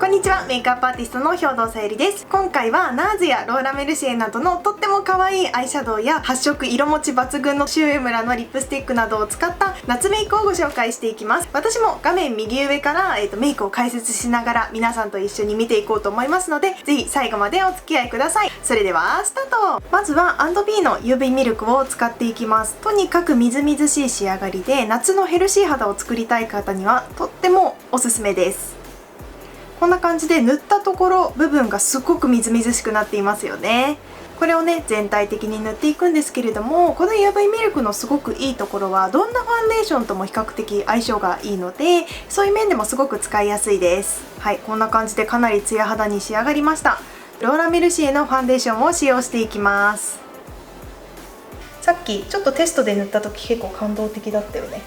こんにちは、メイクアップアーティストの兵藤さゆりです。今回はナーズやローラメルシエなどのとっても可愛いアイシャドウや発色色持ち抜群のシュウエムラのリップスティックなどを使った夏メイクをご紹介していきます。私も画面右上から、メイクを解説しながら皆さんと一緒に見ていこうと思いますので、ぜひ最後までお付き合いください。それではスタート。まずは&Bの UV ミルクを使っていきます。とにかくみずみずしい仕上がりで、夏のヘルシー肌を作りたい方にはとってもおすすめです。こんな感じで塗ったところ部分がすごくみずみずしくなっていますよね。これをね全体的に塗っていくんですけれども、この UV ミルクのすごくいいところはどんなファンデーションとも比較的相性がいいので、そういう面でもすごく使いやすいです。はい、こんな感じでかなりツヤ肌に仕上がりました。ローラメルシエのファンデーションを使用していきます。さっきちょっとテストで塗った時結構感動的だったよね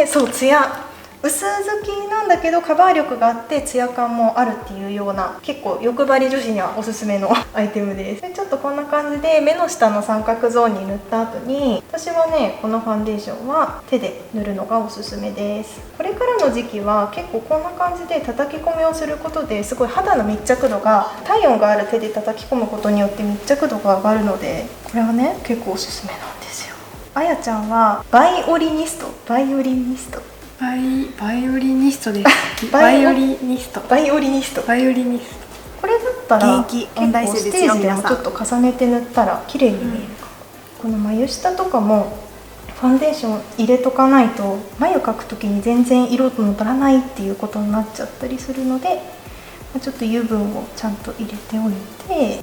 そうツヤ薄付きなんだけどカバー力があってツヤ感もあるっていうような、結構欲張り女子にはおすすめのアイテムです。でちょっとこんな感じで目の下の三角ゾーンに塗った後に、私はねこのファンデーションは手で塗るのがおすすめです。これからの時期は結構こんな感じで叩き込みをすることですごい肌の密着度が、体温がある手で叩き込むことによって密着度が上がるので、これはね結構おすすめなんですよ。あやちゃんはバイオリニストです。バイオリニスト。これだったら現役音大生ですよ。ステージでもちょっと重ねて塗ったら綺麗に見えるかも。この眉下とかもファンデーション入れとかないと眉描く時に全然色と乗らないっていうことになっちゃったりするので、ちょっと油分をちゃんと入れておいて、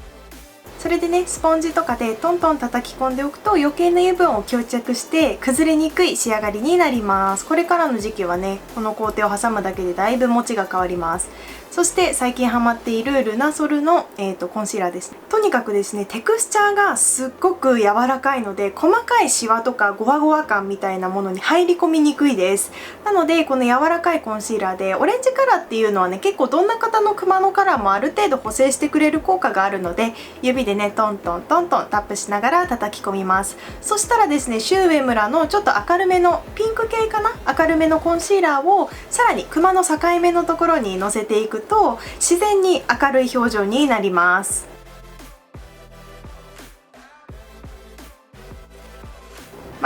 それでねスポンジとかでトントン叩き込んでおくと余計な油分を吸着して崩れにくい仕上がりになります。これからの時期はねこの工程を挟むだけでだいぶ持ちが変わります。そして最近ハマっているルナソルの、コンシーラーです。とにかくですねテクスチャーがすっごく柔らかいので、細かいシワとかゴワゴワ感みたいなものに入り込みにくいです。なのでこの柔らかいコンシーラーでオレンジカラーっていうのはね結構どんな方のクマのカラーもある程度補正してくれる効果があるので、指でねトントントントンタップしながら叩き込みます。そしたらですねシュウエムラのちょっと明るめのピンク系かな、明るめのコンシーラーをさらにクマの境目のところにのせていくと自然に明るい表情になります。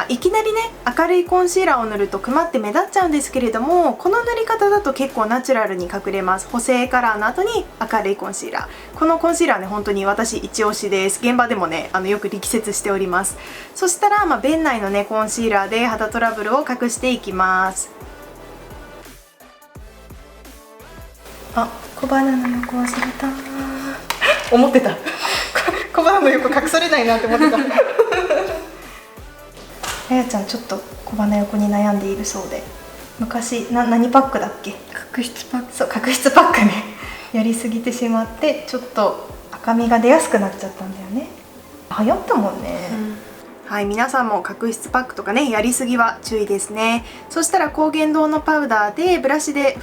いきなりね明るいコンシーラーを塗るとクマって目立っちゃうんですけれども、この塗り方だと結構ナチュラルに隠れます。補正カラーの後に明るいコンシーラー、このコンシーラーね本当に私一押しです。現場でもねよく力説しております。そしたら便内のねコンシーラーで肌トラブルを隠していきます。小鼻の横忘れた思ってた小鼻の横隠されないなって思ってたあやちゃんちょっと小鼻横に悩んでいるそうで、昔何パックだっけ、角質パック。そう角質パックねやりすぎてしまってちょっと赤みが出やすくなっちゃったんだよね。流行ったもんね、はい、皆さんも角質パックとかねやりすぎは注意ですね。そしたら高原堂のパウダーでブラシで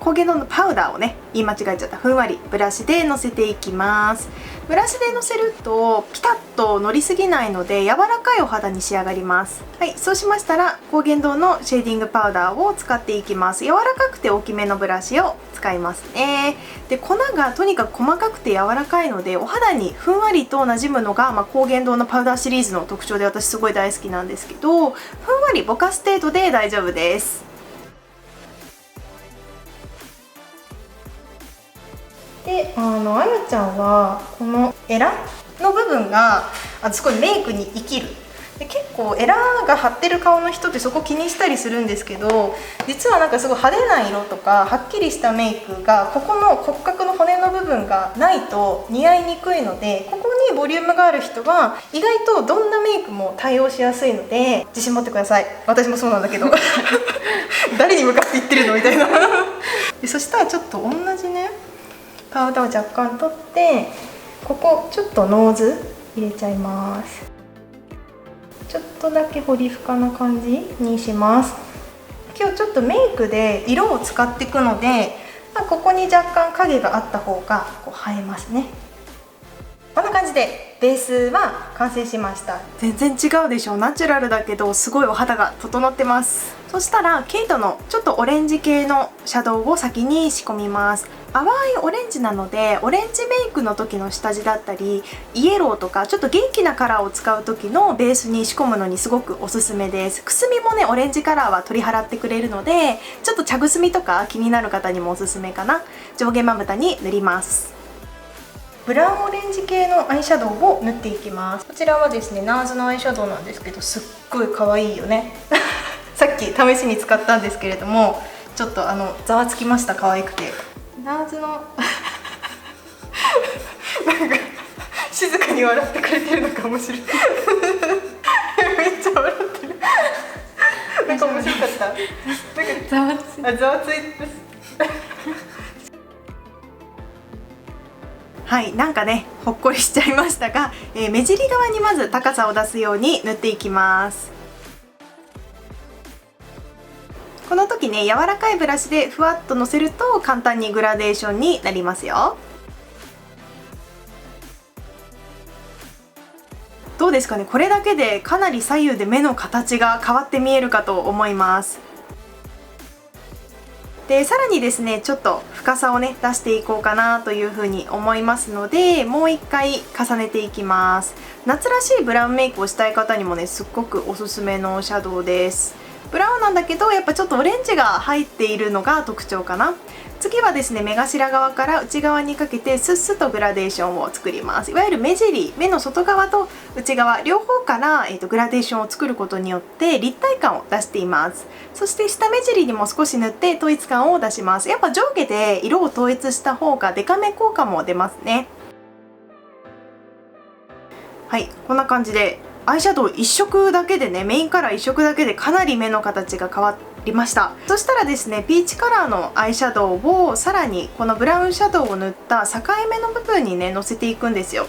高原堂のパウダーをね言い間違えちゃった、ふんわりブラシでのせていきます。ブラシでのせるとピタッとのりすぎないので柔らかいお肌に仕上がります。はい、そうしましたら高原堂のシェーディングパウダーを使っていきます。柔らかくて大きめのブラシを使いますね。で粉がとにかく細かくて柔らかいのでお肌にふんわりと馴染むのが、高原堂のパウダーシリーズの特徴で、私すごい大好きなんですけど、ふんわりぼかす程度で大丈夫です。であやちゃんはこのエラの部分がすごいメイクに生きる。で結構エラが張ってる顔の人ってそこ気にしたりするんですけど、実はすごい派手な色とかはっきりしたメイクがここの骨格の骨の部分がないと似合いにくいので、ここにボリュームがある人は意外とどんなメイクも対応しやすいので自信持ってください。私もそうなんだけど誰に向かって言ってるのみたいなでそしたらちょっと同じねパウダーを若干取って、ここちょっとノーズ入れちゃいます。ちょっとだけ彫り深な感じにします。今日ちょっとメイクで色を使っていくので、ここに若干影があった方が映えますね。こんな感じでベースは完成しました。全然違うでしょ。ナチュラルだけどすごいお肌が整ってます。そしたらケイトのちょっとオレンジ系のシャドウを先に仕込みます。淡いオレンジなので、オレンジメイクの時の下地だったりイエローとかちょっと元気なカラーを使う時のベースに仕込むのにすごくおすすめです。くすみもねオレンジカラーは取り払ってくれるので、ちょっと茶くすみとか気になる方にもおすすめかな。上下まぶたに塗ります。ブラウンオレンジ系のアイシャドウを塗っていきます。こちらはですね、ナーズのアイシャドウなんですけど、すっごい可愛いよねさっき試しに使ったんですけれども、ちょっとざわつきました。可愛くて。ナーズのなんか静かに笑ってくれてるのか面白いめっちゃ笑ってるなんか面白かった。なんかざわついてはい、なんかねほっこりしちゃいましたが、目尻側にまず高さを出すように塗っていきます。この時ね柔らかいブラシでふわっとのせると簡単にグラデーションになりますよ。どうですかね、これだけでかなり左右で目の形が変わって見えるかと思います。でさらにですねちょっと深さをね出していこうかなというふうに思いますので、もう一回重ねていきます。夏らしいブラウンメイクをしたい方にもねすっごくおすすめのシャドウです。ブラウンなんだけどやっぱちょっとオレンジが入っているのが特徴かな。次はですね目頭側から内側にかけてスッスとグラデーションを作ります。いわゆる目尻、目の外側と内側両方から、グラデーションを作ることによって立体感を出しています。そして下目尻にも少し塗って統一感を出します。やっぱ上下で色を統一した方がデカめ効果も出ますね。はい、こんな感じでアイシャドウ1色だけでね、メインカラー1色だけでかなり目の形が変わりました。そしたらですねピーチカラーのアイシャドウをさらにこのブラウンシャドウを塗った境目の部分にねのせていくんですよ。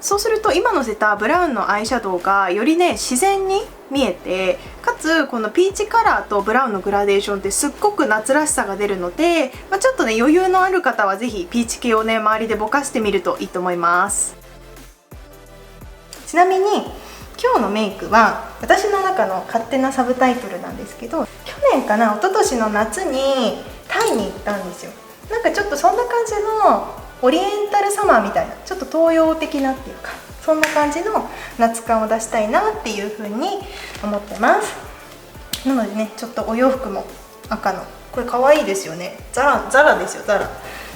そうすると今のせたブラウンのアイシャドウがよりね自然に見えて、かつこのピーチカラーとブラウンのグラデーションってすっごく夏らしさが出るので、ちょっとね余裕のある方は是非ピーチ系をね周りでぼかしてみるといいと思います。ちなみに今日のメイクは私の中の勝手なサブタイトルなんですけど、去年かな一昨年の夏にタイに行ったんですよ。なんかちょっとそんな感じのオリエンタルサマーみたいな、ちょっと東洋的なっていうかそんな感じの夏感を出したいなっていう風に思ってます。なのでねちょっとお洋服も赤のこれ可愛いですよね。ザラですよ、ザラ。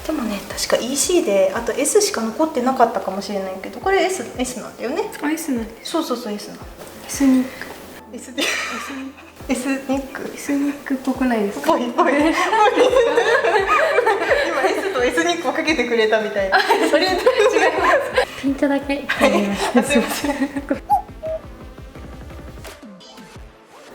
でもね確か EC であと S しか残ってなかったかもしれないけど、これ S なんだよね。あ、S なんです。そう S なの。S ニック S ニック S ニックっぽくないですか？ぽい今 S と S ニックをかけてくれたみたいな。それ違います。ピントだけ入りました。すいません。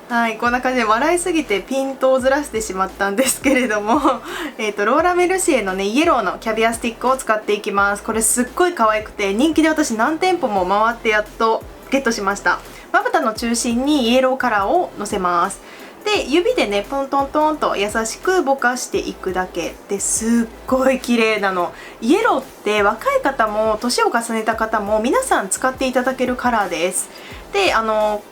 はい、こんな感じで笑いすぎてピントをずらしてしまったんですけれどもローラメルシエのねイエローのキャビアスティックを使っていきます。これすっごい可愛くて人気で私何店舗も回ってやっとゲットしました。まぶたの中心にイエローカラーをのせます。で指でねポントントンと優しくぼかしていくだけですっごい綺麗なの。イエローって若い方も年を重ねた方も皆さん使っていただけるカラーです。で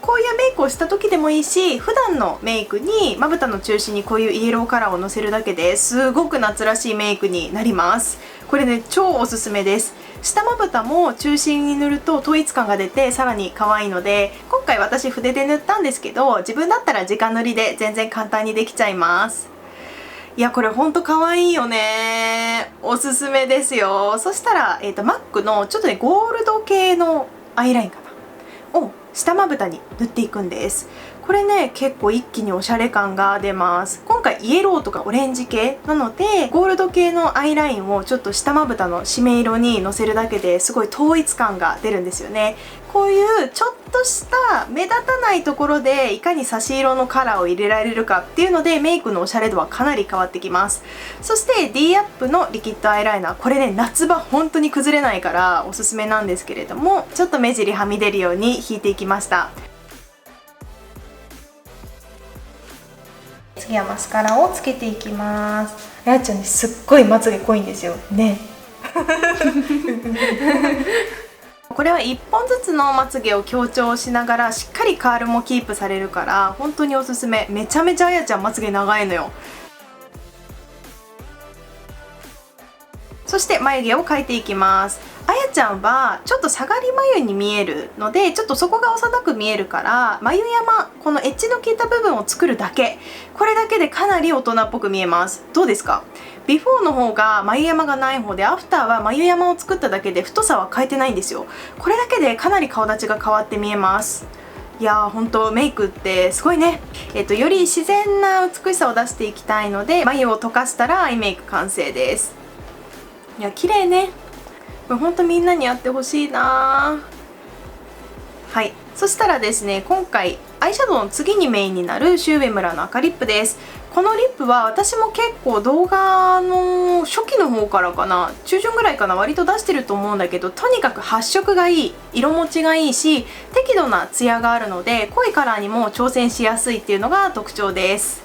こういうメイクをした時でもいいし、普段のメイクにまぶたの中心にこういうイエローカラーをのせるだけですごく夏らしいメイクになります。これね超おすすめです。下まぶたも中心に塗ると統一感が出てさらに可愛いので、今回私筆で塗ったんですけど、自分だったら直塗りで全然簡単にできちゃいます。いやこれほんと可愛いよね。おすすめですよ。そしたら、MAC のちょっとねゴールド系のアイラインかなを下まぶたに塗っていくんです。これね結構一気におしゃれ感が出ます。今回イエローとかオレンジ系なのでゴールド系のアイラインをちょっと下まぶたの締め色にのせるだけですごい統一感が出るんですよね。こういうちょっとした目立たないところでいかに差し色のカラーを入れられるかっていうのでメイクのおしゃれ度はかなり変わってきます。そして D アップのリキッドアイライナー、これね夏場本当に崩れないからおすすめなんですけれども、ちょっと目尻はみ出るように引いていきました。次はマスカラをつけていきます。あやちゃんねすっごいまつげ濃いんですよねこれは1本ずつのまつげを強調しながらしっかりカールもキープされるから本当におすすめ。めちゃめちゃあやちゃんまつげ長いのよ。そして眉毛を描いていきます。あやちゃんはちょっと下がり眉に見えるのでちょっとそこが幼く見えるから眉山、このエッジの効いた部分を作るだけ、これだけでかなり大人っぽく見えます。どうですか？ビフォーの方が眉山がない方で、アフターは眉山を作っただけで太さは変えてないんですよ。これだけでかなり顔立ちが変わって見えます。いやー本当メイクってすごいね。より自然な美しさを出していきたいので眉を溶かしたらアイメイク完成です。いや綺麗ね。これほんとみんなにやってほしいな。はい、そしたらですね、今回アイシャドウの次にメインになるシュウベムラの赤リップです。このリップは私も結構動画の初期の方からかな、中旬ぐらいかな、割と出してると思うんだけど、とにかく発色がいい、色持ちがいいし適度なツヤがあるので濃いカラーにも挑戦しやすいっていうのが特徴です。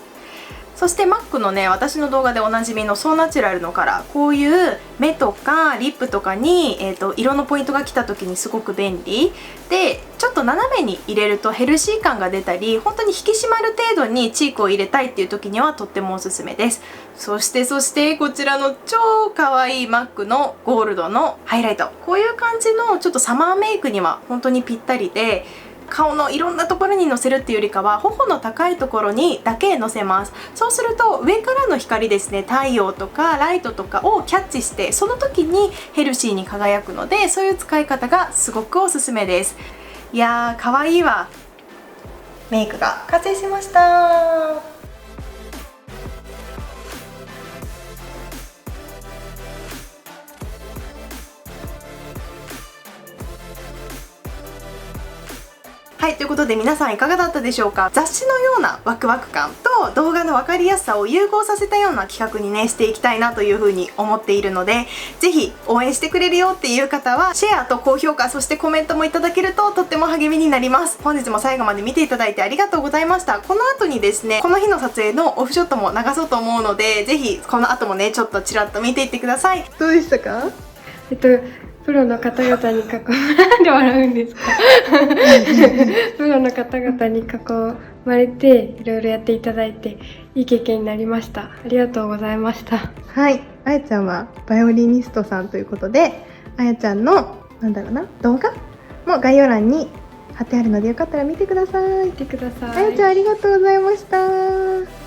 そして MAC のね、私の動画でおなじみのソーナチュラルのカラー、こういう目とかリップとかに、色のポイントが来た時にすごく便利で、ちょっと斜めに入れるとヘルシー感が出たり本当に引き締まる程度にチークを入れたいっていう時にはとってもおすすめです。そしてこちらの超かわいい MAC のゴールドのハイライト、こういう感じのちょっとサマーメイクには本当にぴったりで、顔のいろんなところにのせるっていうよりかは頬の高いところにだけのせます。そうすると上からの光ですね、太陽とかライトとかをキャッチしてその時にヘルシーに輝くので、そういう使い方がすごくおすすめです。いやーかわいいわ。メイクが完成しました。はい、ということで皆さんいかがだったでしょうか。雑誌のようなワクワク感と動画の分かりやすさを融合させたような企画にねしていきたいなというふうに思っているので、ぜひ応援してくれるよっていう方はシェアと高評価、そしてコメントもいただけるととっても励みになります。本日も最後まで見ていただいてありがとうございました。この後にですね、この日の撮影のオフショットも流そうと思うので、ぜひこの後もねちょっとちらっと見ていってください。どうでしたか？プロの方々になんで笑うんですかプロの方々に囲まれていろいろやっていただいていい経験になりました。ありがとうございました。はい、あやちゃんはバイオリニストさんということで、あやちゃんの動画も概要欄に貼ってあるのでよかったら見てください。見てください。あやちゃんありがとうございました。